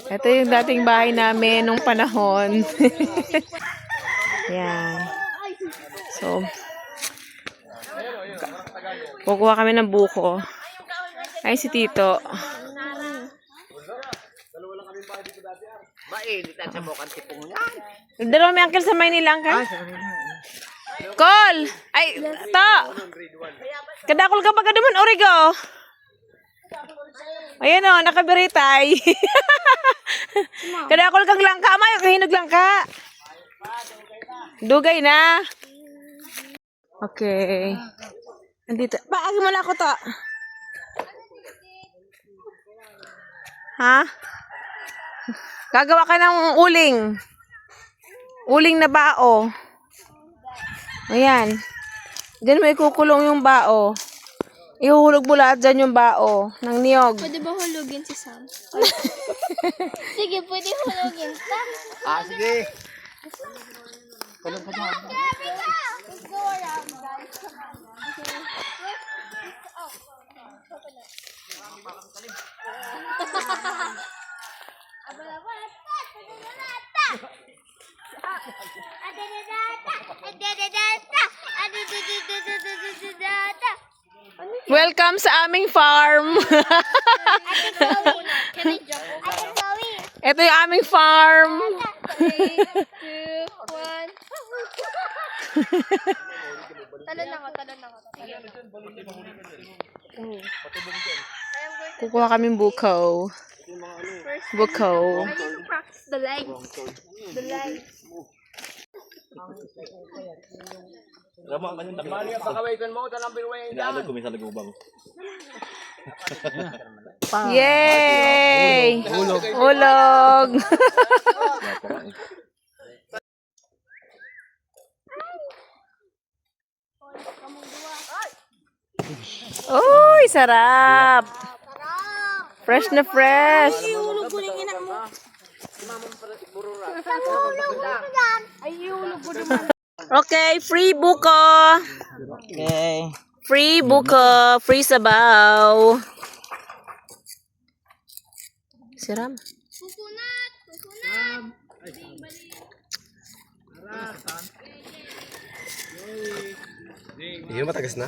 Ito yung dating bahay namin nung panahon. Yan. So, kukuha kami ng buko. Ay, si Tito. Dalawa may uncle sa Maynila, uncle. Call! Ay, to! Kadakol ka pa ka naman, Origo. Ayan o, nakabiritay. Kadakol kang langka, mayo kahinog langka. Dugay na. Okay. Andito. Paagi mo na ako to. Ha? Gagawa ka ng uling. Uling na bao. Ayan. Diyan mo ikukulong yung bao. Ihuhulog mo lahat dyan yung bao ng niyog. Pwede ba hulugin si Sam? Sige, pwede hulugin. Sige. Let's go around, guys. Welcome sa aming farm. Ito yung aming farm. 3, 2, 1. Talon ako. Kukuha kaming buko. Buko. I need to practice the legs. The legs. Yay! Ulog! Uy, sarap! Fresh na fresh! Ihulog ko ng ina mo. Ay, ihulog ko naman. Okay, free buko! Okay. Free buko! Free sabaw! Siram. Kukunat! Hindi matagas na.